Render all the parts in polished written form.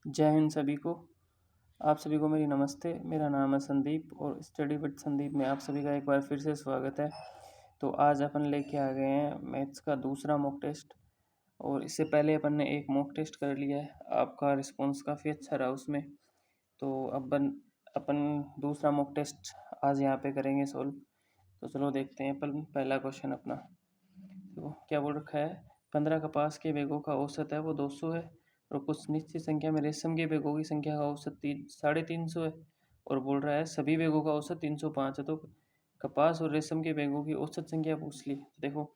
जय हिंद सभी को। आप सभी को मेरी नमस्ते। मेरा नाम है संदीप और स्टडी विद संदीप में आप सभी का एक बार फिर से स्वागत है। तो आज अपन लेके आ गए हैं मैथ्स का दूसरा मॉक टेस्ट। और इससे पहले अपन ने एक मॉक टेस्ट कर लिया है, आपका रिस्पॉन्स काफ़ी अच्छा रहा उसमें। तो अब अपन दूसरा मॉक टेस्ट आज यहाँ पे करेंगे सॉल्व। तो चलो देखते हैं अपन पहला क्वेश्चन अपना। तो क्या बोल रखा है, 15 कपास के बेगों का औसत है वो 200 है और कुछ निश्चित संख्या में रेशम के बेगों की संख्या का औसत 350 है और बोल रहा है सभी बेगों का औसत 305 है। तो कपास और रेशम के बेगों की औसत संख्या पूछ ली। देखो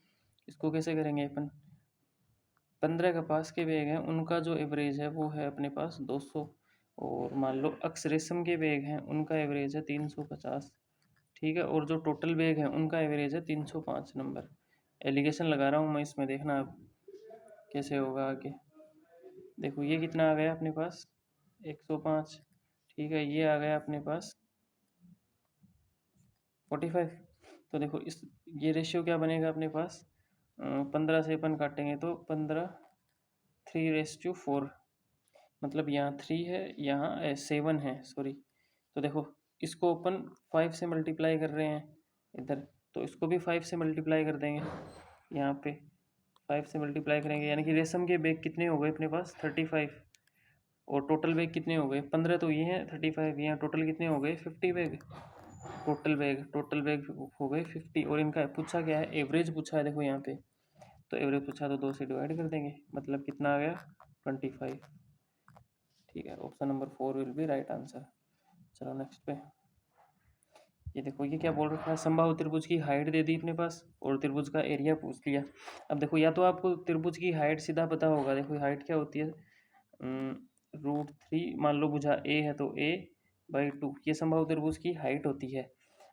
इसको कैसे करेंगे अपन। 15 कपास के बेग हैं, उनका जो एवरेज है वो है अपने पास 200 और मान लो अक्स रेशम के बेग हैं, उनका एवरेज है 350। ठीक है, और जो टोटल बेग है उनका एवरेज है 305 नंबर। एलिगेशन लगा रहा हूँ मैं इसमें, देखना आप कैसे होगा आगे। देखो ये कितना आ गया अपने पास 105। ठीक है, ये आ गया अपने पास 45। तो देखो इस ये रेशियो क्या बनेगा अपने पास, 15 से अपन काटेंगे तो 15 3/4, मतलब यहाँ 3 है, यहाँ 7 है, सॉरी। तो देखो इसको अपन 5 से मल्टीप्लाई कर रहे हैं इधर, तो इसको भी 5 से मल्टीप्लाई कर देंगे। यहाँ पे 5 से मल्टीप्लाई करेंगे यानी कि रेशम के बेग कितने हो गए अपने पास 35 और टोटल बेग कितने हो गए 15। तो ये हैं 35, यहाँ टोटल कितने हो गए 50 बेग। टोटल बेग हो गए 50 और इनका पूछा क्या है, एवरेज पूछा है। देखो यहाँ पे तो एवरेज पूछा तो 2 से डिवाइड कर देंगे, मतलब कितना आ गया 25। ठीक है, option number 4 will be right answer. चलो नेक्स्ट पे। ये देखो ये क्या बोल रखा है, समबाहु त्रिभुज की हाइट दे दी अपने पास और त्रिभुज का एरिया पूछ लिया। अब देखो या तो आपको त्रिभुज की हाइट सीधा पता होगा। देखो हाइट क्या होती है, √3। मान लो भुजा ए है तो a/2, ये समबाहु त्रिभुज की हाइट होती है।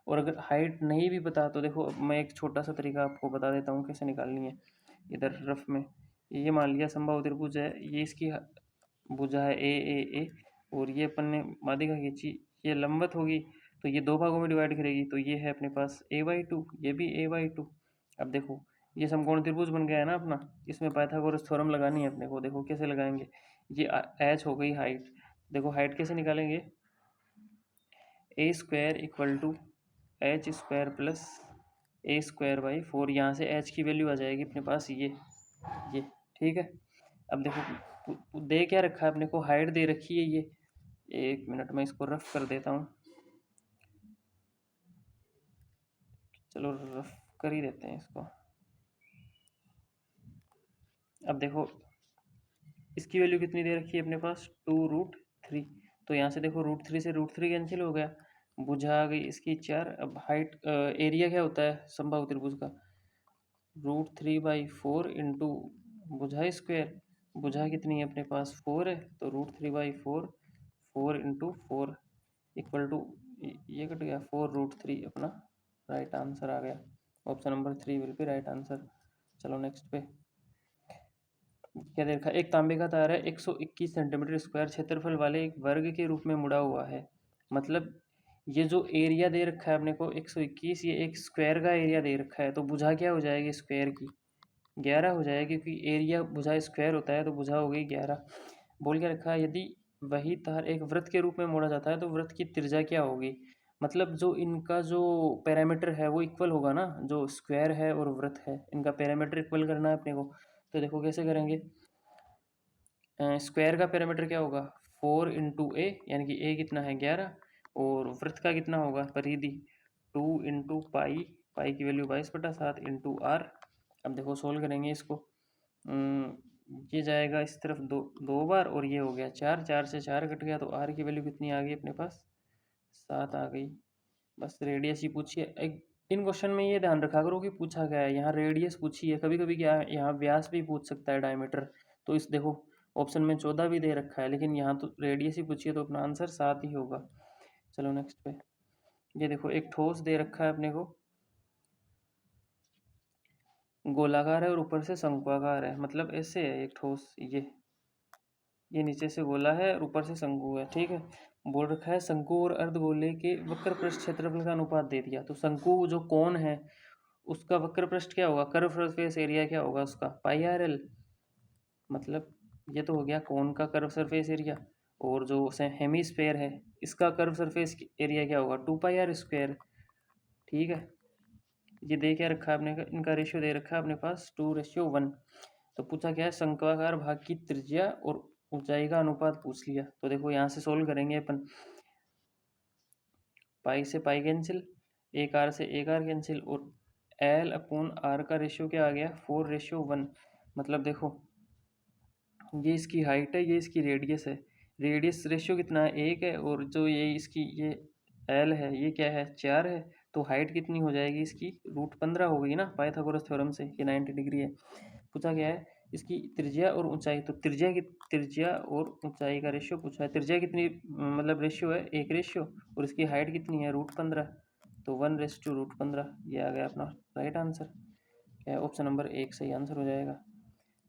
और अगर हाइट नहीं भी पता तो देखो मैं एक छोटा सा तरीका आपको बता देता हूँ कैसे निकालनी है। इधर रफ में ये मान लिया समबाहु त्रिभुज है, ये इसकी भुजा है ए और ये अपन ने माध्यिका खींची, ये लंबवत होगी तो ये दो भागों में डिवाइड करेगी, तो ये है अपने पास a/2, ये भी a/2। अब देखो ये समकोण त्रिभुज बन गया है ना अपना, इसमें पाइथागोरस थ्योरम लगानी है अपने को। देखो कैसे लगाएंगे, ये h हो गई हाइट। देखो हाइट कैसे निकालेंगे, a² = h² प्लस a²/4। यहाँ से h की वैल्यू आ जाएगी अपने पास ये। ठीक है, अब देखो दे क्या रखा है अपने को, हाइट दे रखी है ये। एक मिनट में इसको रफ कर देता हूँ, चलो रफ कर ही देते हैं इसको। अब देखो इसकी वैल्यू कितनी दे रखी है अपने पास 2√3। तो यहाँ से देखो √3 से √3 कैंसिल हो गया, भुजा आ गई इसकी 4। अब हाइट एरिया क्या होता है समबाहु त्रिभुज का, √3/4 इंटू भुजा स्क्वायर। भुजा कितनी है अपने पास 4 है, तो √3/4 4 इंटू 4 इक्वल टू, ये कट गया 4√3 अपना राइट आंसर आ गया। Option number 3 will be right answer. चलो नेक्स्ट पे। क्या देखा, एक तांबे का तार है 121 सेंटीमीटर स्क्वायर क्षेत्रफल वाले एक वर्ग के रूप में मुड़ा हुआ है। मतलब ये जो एरिया दे रखा है अपने को 121, ये एक स्क्वायर का एरिया दे रखा है, तो भुजा क्या हो जाएगी स्क्वायर की 11 हो जाएगी, क्योंकि एरिया भुजा स्क्वायर होता है तो भुजा हो गई 11। बोल के रखा है यदि वही तार एक वृत्त के रूप में मोड़ा जाता है तो वृत्त की त्रिज्या क्या होगी। मतलब जो इनका जो पैरामीटर है वो इक्वल होगा ना, जो स्क्वायर है और वृत्त है इनका पैरामीटर इक्वल करना है अपने को। तो देखो कैसे करेंगे, स्क्वायर का पैरामीटर क्या होगा 4 इंटू ए, यानी कि ए कितना है 11 और वृत्त का कितना होगा परिधि 2 इंटू पाई, पाई की वैल्यू 22/7 इंटू आर। अब देखो सोल्व करेंगे इसको, ये जाएगा इस तरफ दो बार और ये हो गया 4, 4 से 4 कट गया, तो आर की वैल्यू कितनी आ गई अपने पास 7 आ गई। बस रेडियस ही पूछिए। एक इन क्वेश्चन में ये ध्यान रखा करो कि पूछा गया है, यहाँ रेडियस पूछी है, कभी कभी क्या है यहाँ व्यास भी पूछ सकता है डायमीटर। तो इस देखो ऑप्शन में 14 भी दे रखा है, लेकिन यहाँ तो रेडियस ही पूछी है तो अपना आंसर 7 ही होगा। चलो नेक्स्ट पे। ये देखो एक ठोस दे रखा है अपने को, गोलाकार है और ऊपर से शंक्वाकार है, मतलब ऐसे है एक ठोस, ये नीचे से गोला है और ऊपर से शंकु है। ठीक है, बोल रखा है शंकु और अर्धगोले के वक्र पृष्ठ क्षेत्रफल का अनुपात दे दिया। तो शंकु जो कोण है उसका वक्र पृष्ठ क्या होगा, कर्व सरफेस एरिया क्या होगा उसका πr/l। मतलब ये तो हो गया कोण का कर्व सरफेस एरिया, और जो हेमीस्फेयर है इसका कर्व सरफेस एरिया क्या होगा 2πr²। ठीक है, ये दे क्या रखा है आपने, इनका रेशियो दे रखा है अपने पास 2:1। तो पूछा क्या है, शंक्वाकार भाग की त्रिज्या और ऊंचाई का अनुपात पूछ लिया। तो देखो यहाँ से सोल्व करेंगे अपन, पाई से पाई कैंसिल, एक आर से एक आर कैंसिल, और L/R का रेशियो क्या आ गया 4:1। मतलब देखो ये इसकी हाइट है, ये इसकी रेडियस है, रेडियस रेशियो कितना है 1 है, और जो ये इसकी ये L है ये क्या है 4 है। तो हाइट कितनी हो जाएगी इसकी √15 हो गई ना पाइथागोरस थ्योरम से, ये 90 डिग्री है। पूछा गया है इसकी त्रिज्या और ऊंचाई, तो त्रिज्या और ऊंचाई का रेशियो पूछा है। त्रिज्या कितनी मतलब रेशियो है 1 और इसकी हाइट कितनी है √15, तो 1:√15। ये आ गया अपना राइट आंसर। क्या है, ऑप्शन नंबर 1 सही आंसर हो जाएगा।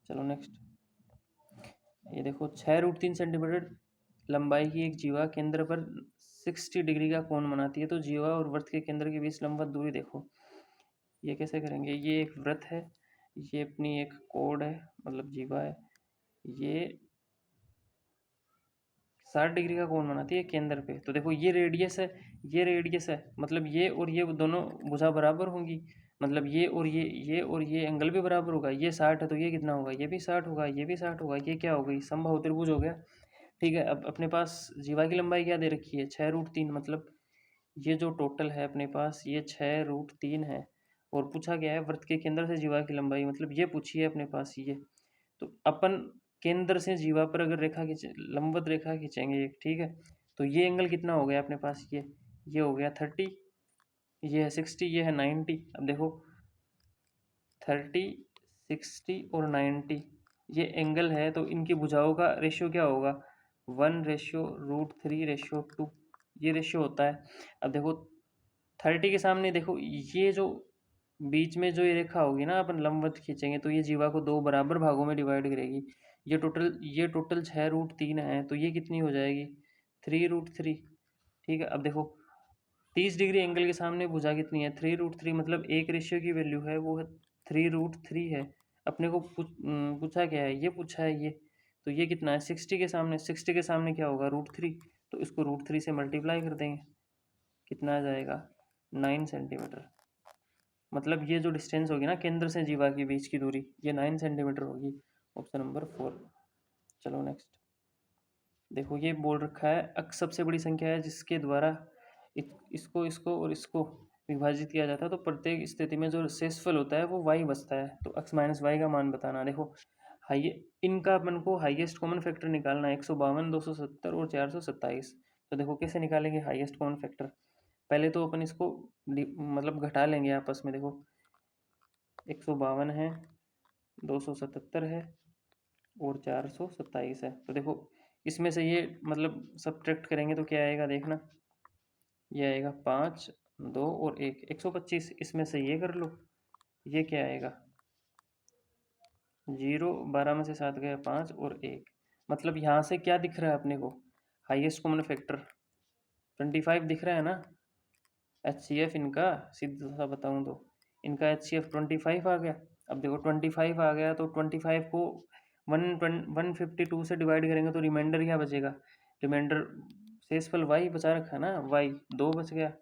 चलो नेक्स्ट, ये देखो 6√3 सेंटीमीटर लंबाई की एक जीवा केंद्र पर 60 डिग्री का कोण बनाती है। तो जीवा और वृत्त के केंद्र के बीच लंबवत दूरी देखो। ये कैसे करेंगे, ये एक वृत्त है, ये अपनी एक कोण है मतलब जीवा है, ये 60 डिग्री का कोण बनाती है केंद्र पे। तो देखो ये रेडियस है, ये रेडियस है, मतलब ये और ये दोनों भुजा बराबर होंगी, मतलब ये और ये एंगल भी बराबर होगा। ये 60 है तो ये कितना होगा, ये भी 60 होगा, ये भी 60 होगा। ये क्या हो गई, समबाहु त्रिभुज हो गया। ठीक है, अब अपने पास जीवा की लंबाई क्या दे रखी है 6√3, मतलब ये जो टोटल है अपने पास ये 6√3 है। और पूछा गया है वृत्त के केंद्र से जीवा की लंबाई, मतलब ये पूछी है अपने पास ये। तो अपन केंद्र से जीवा पर अगर रेखा खींचे, लंबवत रेखा खींचेंगे एक, ठीक है, तो ये एंगल कितना हो गया अपने पास, ये हो गया 30, ये है 60, ये है 90। अब देखो 30, 60 और 90 ये एंगल है, तो इनकी भुजाओं का रेशियो क्या होगा 1:√3:2, ये रेशियो होता है। अब देखो 30 के सामने देखो ये जो बीच में जो ये रेखा होगी ना, अपन लंबवत खींचेंगे तो ये जीवा को दो बराबर भागों में डिवाइड करेगी। ये टोटल 6√3 है, तो ये कितनी हो जाएगी 3√3। ठीक है, अब देखो 30 डिग्री एंगल के सामने भुजा कितनी है 3√3, मतलब एक रेशियो की वैल्यू है वो है 3√3 है। अपने को पूछा क्या है, ये पूछा है ये, तो ये कितना है 60 के सामने क्या होगा √3, तो इसको √3 से मल्टीप्लाई कर देंगे, कितना आ जाएगा 9 सेंटीमीटर। मतलब ये जो डिस्टेंस होगी ना केंद्र से जीवा के बीच की दूरी, ये 9 सेंटीमीटर होगी। Option number 4। चलो नेक्स्ट, देखो ये बोल रखा है अक्स सबसे बड़ी संख्या है जिसके द्वारा इसको इसको और इसको विभाजित किया जाता है, तो प्रत्येक स्थिति में जो शेषफल होता है वो y बचता है। तो x माइनस वाई का मान बताना। देखो हाई इनका अपन को हाईएस्ट कॉमन फैक्टर निकालना है 152, 270 और 427। तो देखो कैसे निकालेंगे हाईएस्ट कॉमन फैक्टर, पहले तो अपन इसको मतलब घटा लेंगे आपस में। देखो 152 है, 277 है और 427 है। तो देखो इसमें से ये मतलब सब्ट्रैक्ट करेंगे तो क्या आएगा देखना, ये आएगा 5, 2 और 1, 125। इसमें से ये कर लो, ये क्या आएगा 0, 12 में से 7 गया 5 और 1। मतलब यहाँ से क्या दिख रहा है अपने को, हाईएस्ट कॉमन फैक्टर 25 दिख रहा है ना। HCF इनका सीधा सा बताऊँ तो इनका HCF 25 आ गया। अब देखो 25 आ गया तो 25 को 152 से डिवाइड करेंगे तो रिमाइंडर क्या बचेगा, रिमाइंडर शेषफल y बचा रखा है ना, y 2 बच गया।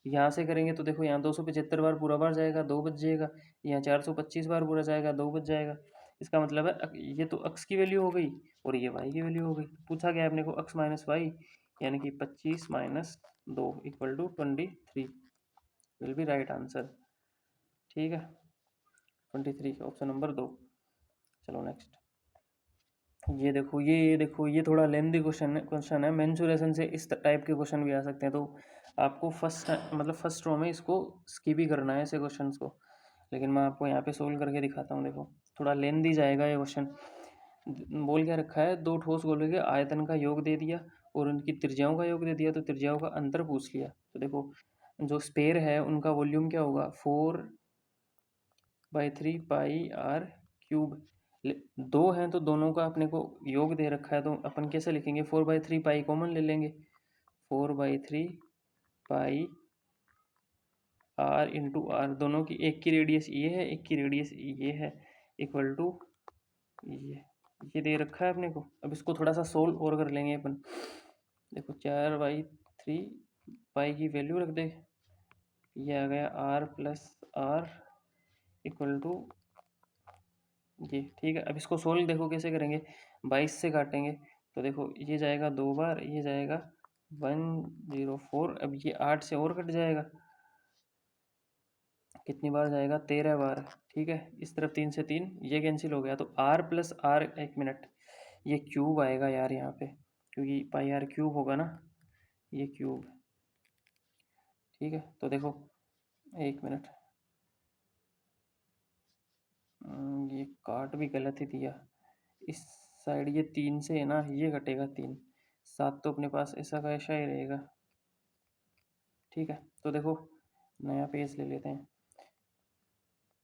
यहाँ से करेंगे तो देखो यहाँ 275 बार पूरा बार जाएगा 2 बच जाएगा, यहाँ 425 बार पूरा जाएगा 2 बच जाएगा। इसका मतलब है ये तो x की वैल्यू हो गई और ये y की वैल्यू हो गई। पूछा गया अपने को x माइनस वाई, यानी कि 25 minus 2 equal to 23 will be right answer. ठीक है, 23 ऑप्शन नंबर 2। चलो नेक्स्ट, ये थोड़ा लेंदी क्वेश्चन है। मेंसुरेशन से इस टाइप के क्वेश्चन भी आ सकते हैं, तो आपको फर्स्ट रो में इसको स्किप ही करना है ऐसे क्वेश्चंस को, लेकिन मैं आपको यहाँ पे सोल्व करके दिखाता हूँ। देखो थोड़ा लेंदी जाएगा ये क्वेश्चन। बोल क्या रखा है, दो ठोस गोलों के आयतन का योग दे दिया और उनकी त्रिज्याओं का योग दे दिया, तो त्रिज्याओं का अंतर पूछ लिया। तो देखो जो स्पेयर है उनका वॉल्यूम क्या होगा 4/3 पाई आर क्यूब। दो हैं तो दोनों का अपने को योग दे रखा है, तो अपन कैसे लिखेंगे 4/3 पाई कॉमन ले लेंगे, 4/3 पाई आर इंटू आर, दोनों की एक की रेडियस ये है एक की रेडियस ये है, इक्वल टू ये ये दे रखा है अपने को। अब इसको थोड़ा सा सोल्व और कर लेंगे अपन। देखो 4/3 पाई की वैल्यू रख दे, ये आ गया r plus R equal to ये, ठीक है। अब इसको सोल्व देखो कैसे करेंगे, 22 से काटेंगे तो देखो ये जाएगा 2 बार, ये जाएगा 104। अब ये 8 से और कट जाएगा, कितनी बार जाएगा, 13 बार, ठीक है। इस तरफ 3 से 3 ये कैंसिल हो गया, तो r प्लस आर, एक मिनट, ये क्यूब आएगा यार यहाँ पे, क्योंकि पाई आर क्यूब होगा ना, ये क्यूब, ठीक है। तो देखो एक मिनट, ये काट भी गलत ही दिया इस साइड, ये 3 से है ना, ये घटेगा 3, 7 तो अपने पास ऐसा का ऐसा ही रहेगा, ठीक है। तो देखो नया पेज ले लेते हैं,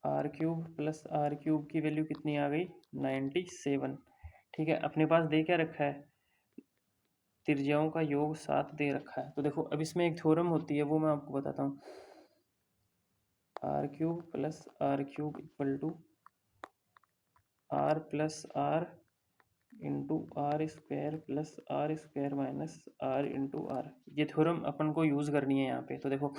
R cube plus R cube की वैल्यू कितनी आ गई, 97, ठीक है। अपने पास दे क्या रखा है, त्रिज्याओं का योग 7 दे रखा है। तो देखो अब इसमें एक थ्योरम होती है, वो मैं आपको बताता हूँ, R cube plus R cube equal to R plus R into R square plus R square minus R into R. ये थ्योरम अपन को यूज़ करनी है यहाँ पे। तो देखो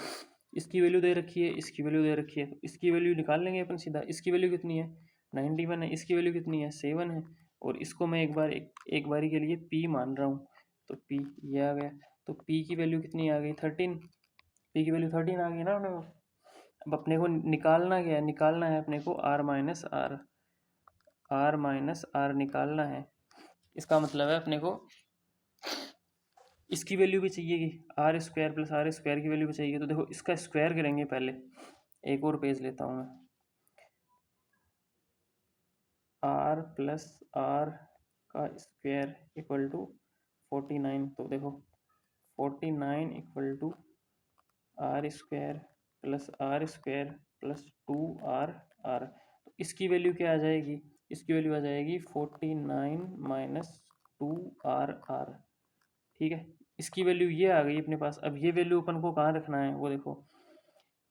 इसकी वैल्यू दे रखी है, इसकी वैल्यू दे रखी है, तो इसकी वैल्यू निकाल लेंगे अपन सीधा। इसकी वैल्यू कितनी है, 91 है, इसकी वैल्यू कितनी है, 7 है, और इसको मैं एक बारी के लिए p मान रहा हूँ, तो p ये आ गया। तो p की वैल्यू कितनी आ गई, 13, p की वैल्यू 13 आ गई ना अपने को। अब अपने को निकालना क्या है, निकालना है अपने को आर माइनस आर निकालना है। इसका मतलब है अपने को इसकी वैल्यू भी चाहिए कि R square plus R square की वैल्यू भी चाहिए। तो देखो इसका स्क्वायर करेंगे पहले, एक और पेज लेता हूँ मैं, आर प्लस आर का स्क्वायर इक्वल टू 49। तो देखो 49 equal to R square plus 2r। तो इसकी वैल्यू क्या आ जाएगी, इसकी वैल्यू आ जाएगी 49 माइनस 2r। ठीक है, इसकी वैल्यू ये आ गई अपने पास। अब ये वैल्यू अपन को कहाँ रखना है, वो देखो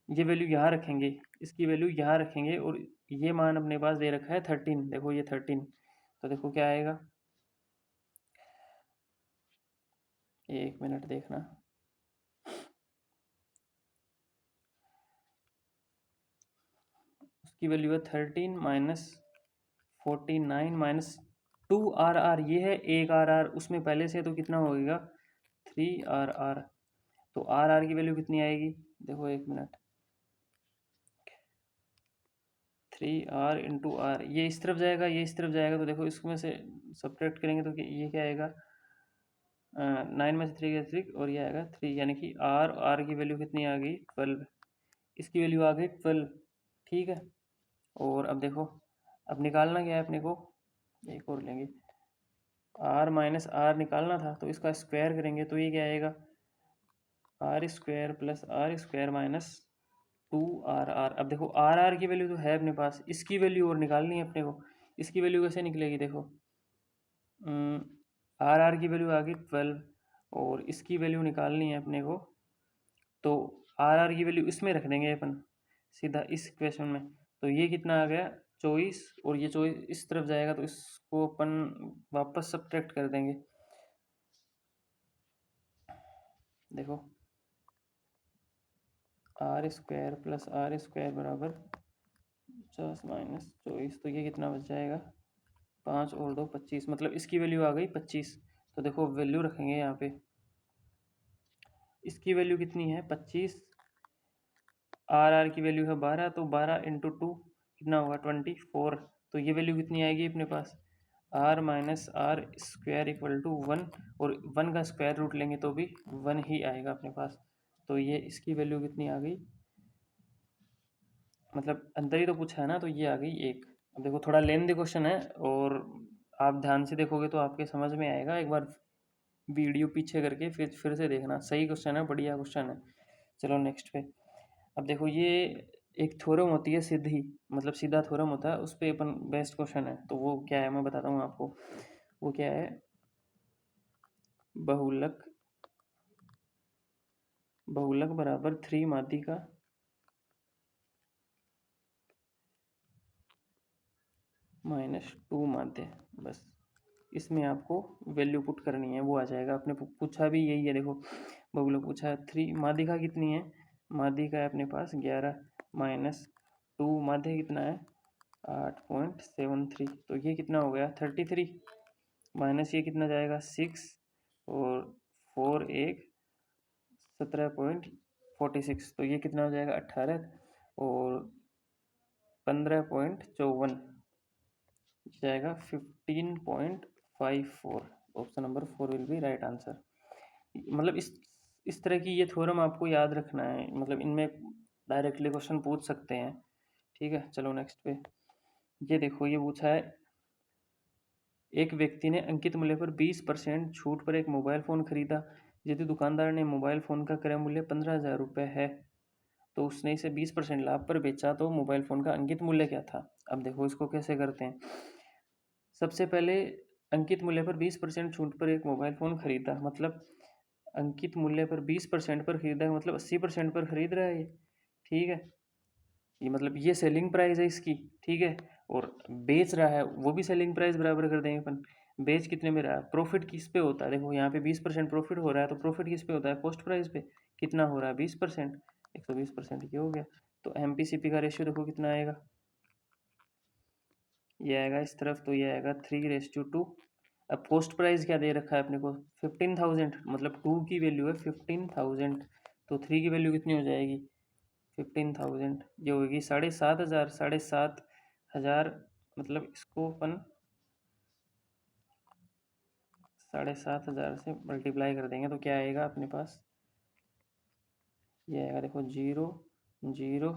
ये वैल्यू यहाँ रखेंगे, इसकी वैल्यू यहाँ रखेंगे, और ये मान अपने पास दे रखा है 13, देखो ये 13। तो देखो क्या आएगा, एक मिनट देखना, उसकी वैल्यू है 13 माइनस 49 माइनस 2r, ये है एक r, उसमें पहले से तो कितना होगा 3r। तो r की वैल्यू कितनी आएगी, देखो एक मिनट, 3r इंटू आर, ये इस तरफ जाएगा, ये इस तरफ जाएगा, तो देखो इसमें से सब्ट्रैक्ट करेंगे तो ये क्या आएगा, 9 में से 3 गया 3, और ये आएगा 3, यानी कि आर की वैल्यू कितनी आ गई 12, इसकी वैल्यू आ गई 12, ठीक है। और अब देखो, अब निकालना क्या है अपने को, एक और लेंगे, आर माइनस आर निकालना था, तो इसका स्क्वायर करेंगे तो ये क्या आएगा, R square plus R square minus 2r। अब देखो आर की वैल्यू तो है अपने पास, इसकी वैल्यू और निकालनी है अपने को। इसकी वैल्यू कैसे निकलेगी, देखो आर की वैल्यू आ गई 12, और इसकी वैल्यू निकालनी है अपने को, तो आर की वैल्यू इसमें रख देंगे अपन सीधा इस इक्वेशन में। तो ये कितना आ गया 24, और ये 24 इस तरफ जाएगा, तो इसको अपन वापस सब्ट्रैक्ट कर देंगे। देखो R square plus R square बराबर 50 माइनस 24, तो ये कितना बच जाएगा, 5 और 2 25, मतलब इसकी वैल्यू आ गई 25। तो देखो वैल्यू रखेंगे यहाँ पे, इसकी वैल्यू कितनी है 25, आर की वैल्यू है 12, तो 12 इंटू 2 कितना होगा 24। तो ये वैल्यू कितनी आएगी अपने पास, R minus R square equal to 1, और 1 का स्क्वायर रूट लेंगे तो भी 1 ही आएगा अपने पास। तो ये इसकी वैल्यू कितनी आ गई, मतलब अंदर ही तो पूछा है ना, तो ये आ गई 1। अब देखो थोड़ा लेंथी क्वेश्चन है, और आप ध्यान से देखोगे तो आपके समझ में आएगा, एक बार वीडियो पीछे करके फिर से देखना, सही क्वेश्चन है, बढ़िया क्वेश्चन है। चलो नेक्स्ट पे। अब देखो ये एक थ्योरम होती है सीधी, मतलब सीधा थ्योरम होता है, उस पर अपन बेस्ट क्वेश्चन है, तो वो क्या है मैं बताता हूँ आपको। वो क्या है, बहुलक बहुलक बराबर 3 माध्यिका का माइनस 2 माध्य, बस इसमें आपको वैल्यू पुट करनी है, वो आ जाएगा। आपने पूछा भी यही है, देखो बबलू पूछा है 3, माध्यिका कितनी है, माध्यिका है अपने पास 11 माइनस 2, माध्य कितना है 8.73, तो ये कितना हो गया 33, माइनस ये कितना जाएगा 6, और 4 एक 17.46, तो ये कितना हो जाएगा 18, और 15.54 जाएगा 15.54। Option number 4 will be right answer. मतलब इस तरह की ये थ्योरम आपको याद रखना है, मतलब इनमें डायरेक्टली क्वेश्चन पूछ सकते हैं। ठीक है, चलो नेक्स्ट पे। ये देखो, ये पूछा है एक व्यक्ति ने अंकित मूल्य पर 20% छूट पर एक मोबाइल फ़ोन खरीदा। यदि दुकानदार ने मोबाइल फ़ोन का क्रय मूल्य 15,000 रुपये है, तो उसने इसे 20% लाभ पर बेचा, तो मोबाइल फ़ोन का अंकित मूल्य क्या था। अब देखो इसको कैसे करते हैं। सबसे पहले अंकित मूल्य पर 20% छूट पर एक मोबाइल फ़ोन खरीदा, मतलब अंकित मूल्य पर 20% पर खरीदा है, मतलब 80% पर खरीद रहा है ये। ठीक है, ये मतलब ये सेलिंग प्राइस है इसकी। ठीक है, और बेच रहा है वो भी सेलिंग प्राइस बराबर कर देंगे अपन। बेच कितने में रहा है, प्रॉफिट किस पे होता है, देखो यहाँ पे 20% प्रॉफिट हो रहा है, तो प्रॉफिट किस पे होता है, कॉस्ट प्राइस पे। कितना हो रहा है 20%, 120%, ये हो गया। तो MPCP का रेशियो देखो कितना आएगा, ये आएगा इस तरफ, तो ये आएगा 3:2। अब कॉस्ट प्राइस क्या दे रखा है अपने को 15,000, मतलब 2 की वैल्यू है 15,000, तो 3 की वैल्यू कितनी हो जाएगी 15,000, ये होगी 7,500, 7,500, मतलब इसको अपन 7,500 से मल्टीप्लाई कर देंगे, तो क्या आएगा अपने पास, ये आएगा देखो 0 0,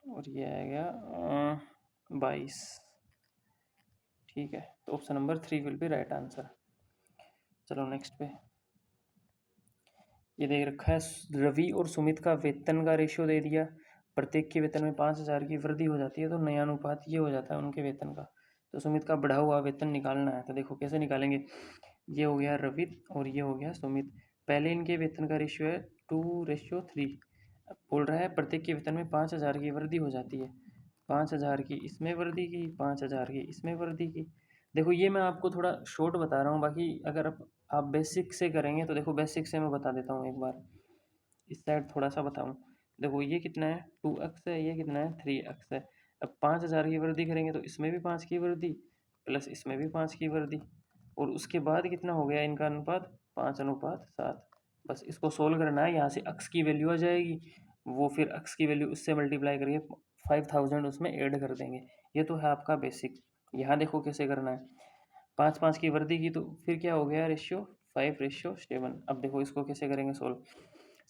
और ये आएगा 22। ठीक है, तो option number 3 will be right answer. चलो नेक्स्ट पे। ये देख रखा है रवि और सुमित का वेतन का रेशियो दे दिया, प्रत्येक के वेतन में 5,000 की वृद्धि हो जाती है, तो नया अनुपात ये हो जाता है उनके वेतन का। तो सुमित का बढ़ा हुआ वेतन निकालना है, तो देखो कैसे निकालेंगे। ये हो गया रवि और ये हो गया सुमित। पहले इनके वेतन का रेशियो है 2:3। बोल रहा है प्रत्येक के वेतन में 5,000 की वृद्धि हो जाती है, 5,000 की इसमें वृद्धि की, 5,000 की इसमें वृद्धि की। देखो ये मैं आपको थोड़ा शॉर्ट बता रहा हूँ, बाकी अगर आप बेसिक से करेंगे तो देखो बेसिक से मैं बता देता हूँ एक बार, इस साइड थोड़ा सा बताऊँ। देखो ये कितना है 2x है, ये कितना है 3x है। अब 5,000 की वृद्धि करेंगे तो इसमें भी 5 की वृद्धि, प्लस इसमें भी 5 की वृद्धि, और उसके बाद कितना हो गया इनका अनुपात 5:7। बस इसको सोल्व करना है, यहाँ से x की वैल्यू आ जाएगी, वो फिर x की वैल्यू उससे मल्टीप्लाई करके 5,000 उसमें ऐड कर देंगे। ये तो है आपका बेसिक। यहाँ देखो कैसे करना है, 5 की वृद्धि की, तो फिर क्या हो गया रेशियो 5:7। अब देखो इसको कैसे करेंगे सोल्व।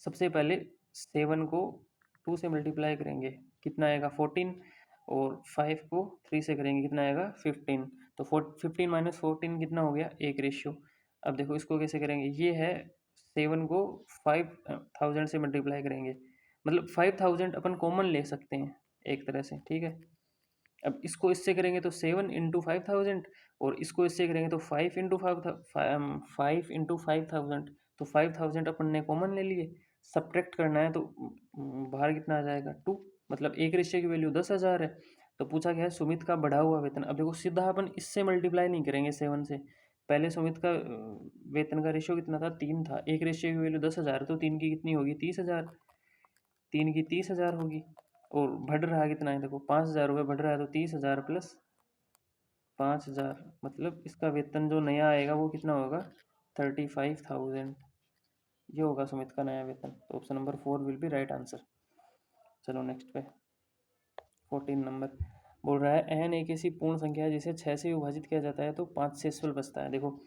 सबसे पहले 7 को 2 से मल्टीप्लाई करेंगे, कितना आएगा 14, और 5 को 3 से करेंगे, कितना आएगा 15। तो 15 माइनस 14 कितना हो गया 1 रेशियो। अब देखो इसको कैसे करेंगे, ये है 7 को 5,000 से मल्टीप्लाई करेंगे, मतलब 5,000 अपन कॉमन ले सकते हैं एक तरह से। ठीक है, अब इसको इससे करेंगे तो 7 × 5,000, और इसको इससे करेंगे तो 5 × 5,000, तो 5,000 अपन ने कॉमन ले लिए। सब्ट्रैक्ट करना है तो बाहर कितना आ जाएगा 2, मतलब 1 रेशियो की वैल्यू 10,000 है। तो पूछा गया है सुमित का बढ़ा हुआ वेतन। अब देखो सीधा अपन इससे मल्टीप्लाई नहीं करेंगे 7 से, पहले सुमित का वेतन का रेशियो कितना था 3 था, 1 रेशियो की वैल्यू 10,000, तो 3 की कितनी होगी 30,000, 3 की 30,000 होगी। और बढ़ रहा है कितना है, देखो 5,000 रुपये बढ़ रहा है, तो 30,000 प्लस 5,000, मतलब इसका वेतन जो नया आएगा वो कितना होगा 35,000। ये होगा सुमित का नया वेतन, तो option number 4 will be right answer. चलो नेक्स्ट पे 14 नंबर। बोल रहा है एन एक ऐसी पूर्ण संख्या है जिसे 6 से विभाजित किया जाता है तो 5 शेषफल बचता है। देखो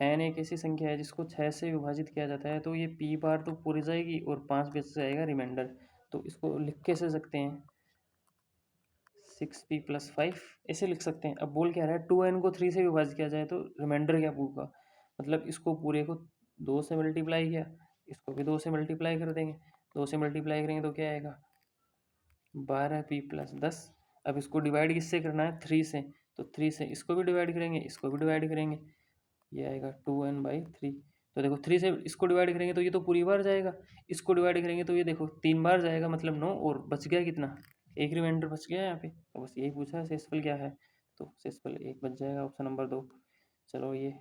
एन एक ऐसी संख्या है जिसको 6 से विभाजित किया जाता है, तो ये पी बार तो पूरी जाएगी और 5 बच जाएगा रिमाइंडर। तो इसको लिख कैसे सकते हैं 6p+5 ऐसे लिख सकते हैं। अब बोल क्या रहा है 2n को 3 से विभाजित किया जाए तो रिमाइंडर क्या होगा, मतलब इसको पूरे को 2 से मल्टीप्लाई किया, इसको भी 2 से मल्टीप्लाई कर देंगे, 2 से मल्टीप्लाई करेंगे तो क्या आएगा 12p+10। अब इसको डिवाइड किससे करना है 3 से, तो 3 से इसको भी डिवाइड करेंगे, इसको भी डिवाइड करेंगे, ये आएगा 2n/3। तो देखो 3 से इसको डिवाइड करेंगे तो ये तो पूरी बार जाएगा, इसको डिवाइड करेंगे तो ये देखो 3 बार जाएगा, मतलब 9, और बच गया कितना, एक रिमाइंडर बच गया यहाँ पे। तो बस यही पूछा है शेषफल क्या है, तो सिंपल 1 बच जाएगा, ऑप्शन नंबर 2। चलो ये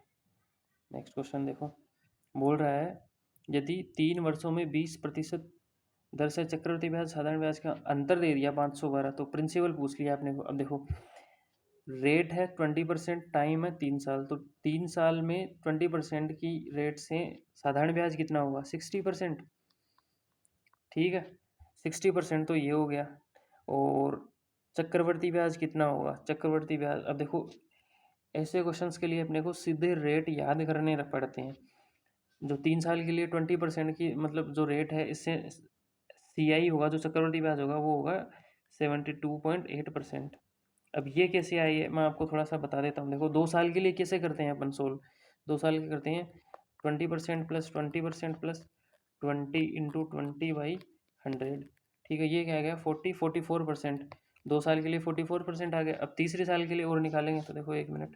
नेक्स्ट क्वेश्चन देखो, बोल रहा है यदि 3 वर्षों में 20% दर से चक्रवृद्धि ब्याज साधारण ब्याज का अंतर दे दिया 512, तो प्रिंसिपल पूछ लिया आपने को। अब देखो रेट है 20%, टाइम है 3 साल, तो 3 साल में 20% की रेट से साधारण ब्याज कितना होगा 60%। ठीक है, 60% तो ये हो गया। और चक्रवर्ती ब्याज कितना होगा, चक्रवर्ती ब्याज, अब देखो ऐसे क्वेश्चंस के लिए अपने को सीधे रेट याद करने पड़ते हैं। जो 3 साल के लिए 20% की मतलब जो रेट है, इससे CI होगा, जो चक्रवर्ती ब्याज होगा वो होगा 72.8%। अब ये कैसे आई है मैं आपको थोड़ा सा बता देता हूँ। देखो 2 साल के लिए कैसे करते हैं अपन सोल्व, 2 साल के करते हैं 20% प्लस 20% प्लस 20 × 20/100। ठीक है, ये क्या आ गया 44%। 2 साल के लिए 44% आ गया। अब तीसरे साल के लिए और निकालेंगे, तो देखो 1 मिनट,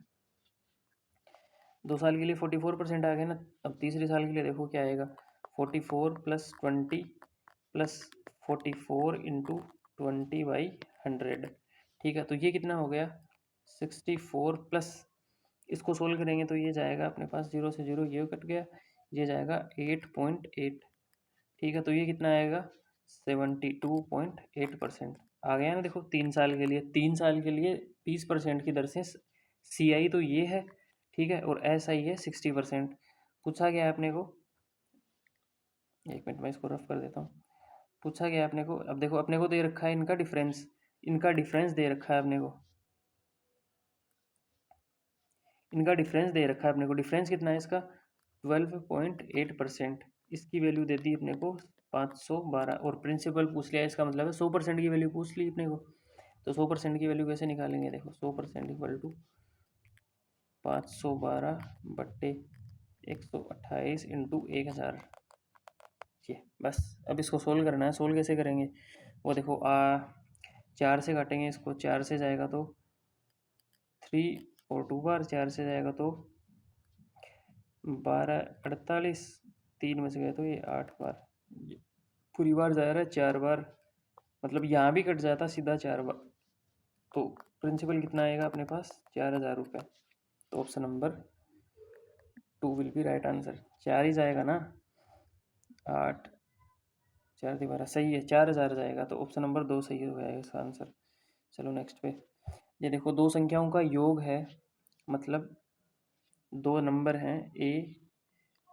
2 साल के लिए 44% आ गया ना। अब तीसरे साल के लिए देखो क्या आएगा, 44 प्लस 20 प्लस 44 इंटू 20/100। ठीक है, तो ये कितना हो गया 64 प्लस, इसको सोल्व करेंगे तो ये जाएगा अपने पास 0 से 0 ये कट गया, ये जाएगा 8.8। ठीक है, तो ये कितना आएगा 72.8% आ गया ना। देखो 3 साल के लिए, 3 साल के लिए 20% की दर से CI तो ये है, ठीक है, और SI है 60%। पूछा गया अपने को, 1 मिनट में इसको रफ कर देता हूँ। पूछा गया अपने को, अब देखो अपने को दे रखा है इनका डिफरेंस, इनका डिफरेंस दे रखा है अपने को, इनका डिफरेंस दे रखा है अपने को। डिफरेंस कितना है इसका 12.8%। इसकी वैल्यू दे दी अपने को 512, और प्रिंसिपल पूछ लिया, इसका मतलब है 100% की वैल्यू पूछ ली अपने को। तो 100% की वैल्यू कैसे निकालेंगे, देखो 100% इक्वल टू 512/128 इंटू 1000। ये बस, अब इसको सोल्व करना है। सोल्व कैसे करेंगे, वो देखो 4 से काटेंगे इसको, 4 से जाएगा तो 3 और 2 बार, 4 से जाएगा तो 12 48, 3 में से गए तो ये 8 बार, पूरी बार जा रहा है 4 बार, मतलब यहाँ भी कट जाता सीधा 4 बार। तो प्रिंसिपल कितना आएगा अपने पास 4000 रुपये। तो option number 2 will be right answer. 4 ही जाएगा ना, 8 4 12 सही है, 4000 जाएगा, तो ऑप्शन नंबर 2 सही हो जाएगा इसका आंसर। चलो नेक्स्ट पे, ये देखो दो संख्याओं का योग है, मतलब 2 नंबर हैं A,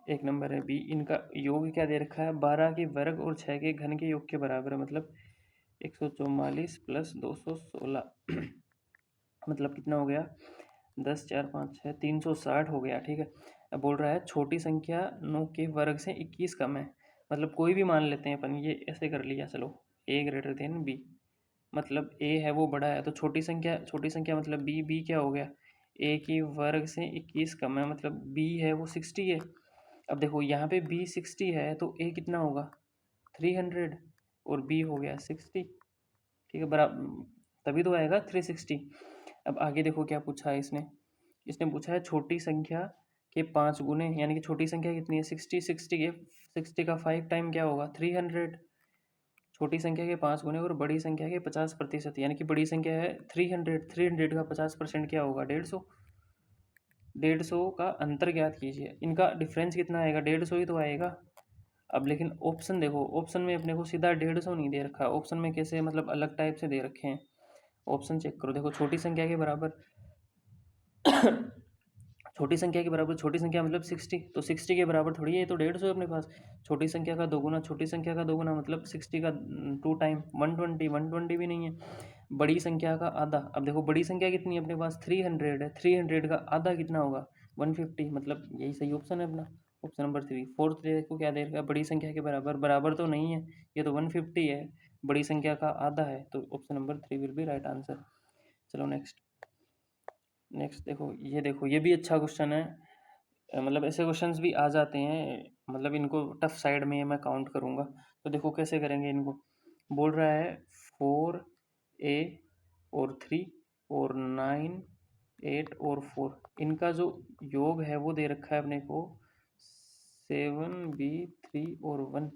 एक नंबर है B, इनका योग क्या दे रखा है 12 के वर्ग और 6 के घन के योग के बराबर है, मतलब 144 प्लस 216 मतलब कितना हो गया 10 4 5 6 360 हो गया। ठीक है, अब बोल रहा है छोटी संख्या 9 के वर्ग से 21 कम है, मतलब कोई भी मान लेते हैं अपन, ये ऐसे कर लिया चलो A ग्रेटर देन B, मतलब A है वो बड़ा है, तो छोटी संख्या मतलब B क्या हो गया A की वर्ग से 21 कम है, मतलब B है वो 60 है। अब देखो यहाँ पे B 60 है तो A कितना होगा 300, और B हो गया 60। ठीक है, बराबर, तभी तो आएगा 360। अब आगे देखो क्या पूछा है इसने, इसने पूछा है छोटी संख्या के 5 गुने, यानी कि छोटी संख्या कितनी है 60, 60 का 5 टाइम क्या होगा 300। छोटी संख्या के 5 गुने और बड़ी संख्या के 50%, यानी कि बड़ी संख्या है 300, 300 का 50% क्या होगा 150। 150 का अंतर ज्ञात कीजिए, इनका डिफरेंस कितना आएगा 150 ही तो आएगा। अब लेकिन ऑप्शन देखो, ऑप्शन में अपने को सीधा 150 नहीं दे रखा, ऑप्शन में कैसे मतलब अलग टाइप से दे रखे हैं। ऑप्शन चेक करो, देखो छोटी संख्या के बराबर छोटी संख्या के बराबर, छोटी संख्या मतलब 60, तो 60 के बराबर थोड़ी है, ये तो 150 है अपने पास। छोटी संख्या का दोगुना, छोटी संख्या का दोगुना मतलब 60 का 2 टाइम 120, 120 भी नहीं है। बड़ी संख्या का आधा, अब देखो बड़ी संख्या कितनी है अपने पास 300 है, 300 का आधा कितना होगा 150, मतलब यही सही ऑप्शन है अपना, ऑप्शन नंबर 3। फोर्थ देखो क्या दे रखा है, बड़ी संख्या के बराबर, बराबर तो नहीं है, ये तो 150 है, बड़ी संख्या का आधा है, तो option number 3 will be right answer. चलो नेक्स्ट, देखो ये भी अच्छा क्वेश्चन है, मतलब ऐसे क्वेश्चंस भी आ जाते हैं, मतलब इनको टफ साइड में मैं काउंट करूँगा। तो देखो कैसे करेंगे इनको, बोल रहा है 4A और 3 और 9 8 और 4, इनका जो योग है वो दे रखा है अपने को 7B 3 और 1,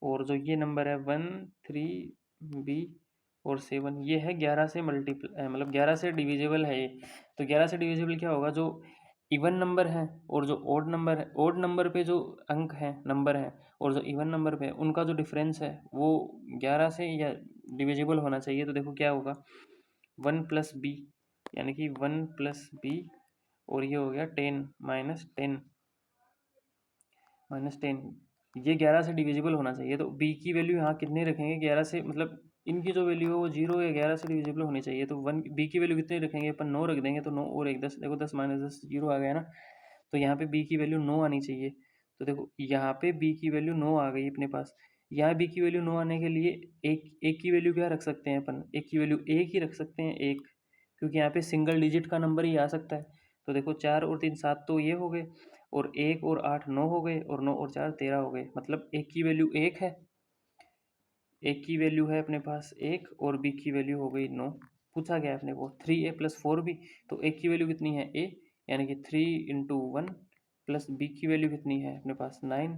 और जो ये नंबर है 1 3B और 7, ये है 11 से मल्टीपल मतलब 11 से डिविजिबल है ये। तो 11 से डिविजिबल क्या होगा, जो इवन नंबर है और जो ओड नंबर है, ओड नंबर पे जो अंक हैं नंबर हैं और जो इवन नंबर पे उनका जो डिफरेंस है वो 11 से या डिविजिबल होना चाहिए। तो देखो क्या होगा, 1 + b, यानी कि 1 + b, और ये हो गया 10 -10 ये 11 से डिविजिबल होना चाहिए। तो b की वैल्यू यहाँ कितनी रखेंगे, 11 से, मतलब इनकी जो वैल्यू है वो 0 या 11 से डिविजिबल होनी चाहिए। तो b की वैल्यू कितनी रखेंगे अपन, 9 रख देंगे। तो 9 और 1 10, देखो 10 - 10 0 आ गया ना। तो यहाँ पे b की वैल्यू 9 आनी चाहिए। तो देखो यहाँ पे b की वैल्यू 9 आ गई अपने पास। यहाँ b की वैल्यू 9 आने के लिए एक की वैल्यू क्या रख सकते हैं अपन, एक की वैल्यू एक ही रख सकते हैं, एक, क्योंकि यहाँ पे सिंगल डिजिट का नंबर ही आ सकता है। तो देखो 4 और 3 7 तो ये हो गए, और 1 और 8 9 हो गए, और 9 और 4 13 हो गए, मतलब एक की वैल्यू एक है, एक की वैल्यू है अपने पास एक, और बी की वैल्यू हो गई 9। पूछा गया अपने को 3a + 4b, तो एक की वैल्यू कितनी है a, यानी कि 3 × 1, प्लस बी की वैल्यू कितनी है अपने पास 9।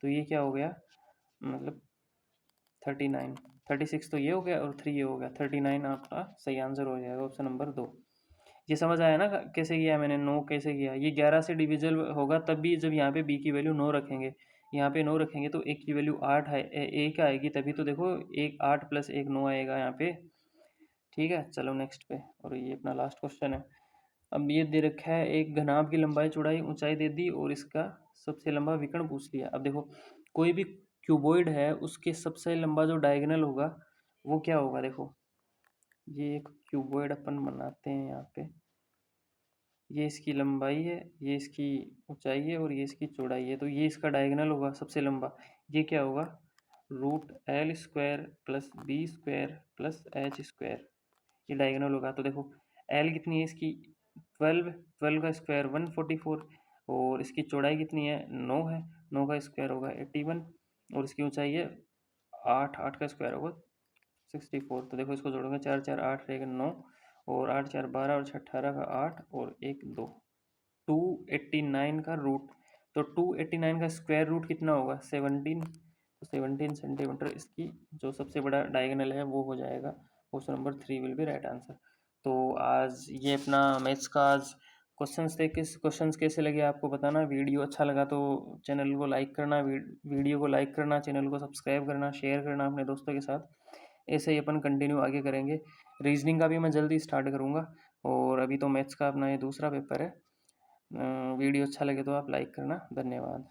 तो ये क्या हो गया, मतलब 39, 36 तो ये हो गया, और 3 ये हो गया, 39 आपका सही आंसर हो जाएगा, ऑप्शन नंबर 2। ये समझ आया ना कैसे किया मैंने, 9 कैसे किया। ये 11 से डिविजल होगा तब भी जब यहाँ पे b की वैल्यू 9 रखेंगे, यहाँ पे 9 रखेंगे तो एक की वैल्यू 8 है, एक आएगी तभी तो। देखो एक 8 + 1 9 आएगा यहाँ पे। ठीक है, चलो नेक्स्ट पे, और ये अपना लास्ट क्वेश्चन है। अब ये दे रखा है, एक घनाभ की लंबाई चौड़ाई ऊंचाई दे दी और इसका सबसे लंबा विकर्ण पूछ लिया। अब देखो कोई भी क्यूबॉइड है उसके सबसे लंबा जो डायगोनल होगा वो क्या होगा। देखो ये एक क्यूबॉइड अपन बनाते हैं, यहाँ पे ये इसकी लंबाई है, ये इसकी ऊंचाई है, और ये इसकी चौड़ाई है। तो ये इसका डायगोनल होगा सबसे लंबा, ये क्या होगा, √L² + b² + h², ये डायगोनल होगा। तो देखो L कितनी है इसकी 12, 12 का स्क्वायर 144, और इसकी चौड़ाई कितनी है 9 है, 9 का स्क्वायर होगा 81, और इसकी ऊंचाई है 8, 8 का स्क्वायर होगा 64। तो देखो इसको जोड़ोगे 4 4 8 रहेगा 9, और 8 4 12, और 6 18 का 8, और 1 2, 289 का रूट। तो 289 का स्क्वायर रूट कितना होगा 17, तो 17 सेंटीमीटर इसकी जो सबसे बड़ा डायगोनल है वो हो जाएगा। Option number 3 will be right answer. तो आज ये अपना मैथ्स का आज क्वेश्चंस थे। किस क्वेश्चंस कैसे लगे आपको बताना। वीडियो अच्छा लगा तो चैनल को लाइक करना, वीडियो को लाइक करना, चैनल को सब्सक्राइब करना, शेयर करना अपने दोस्तों के साथ। ऐसे ही अपन कंटिन्यू आगे करेंगे। रीजनिंग का भी मैं जल्दी स्टार्ट करूँगा, और अभी तो मैथ्स का अपना ये दूसरा पेपर है। वीडियो अच्छा लगे तो आप लाइक करना। धन्यवाद।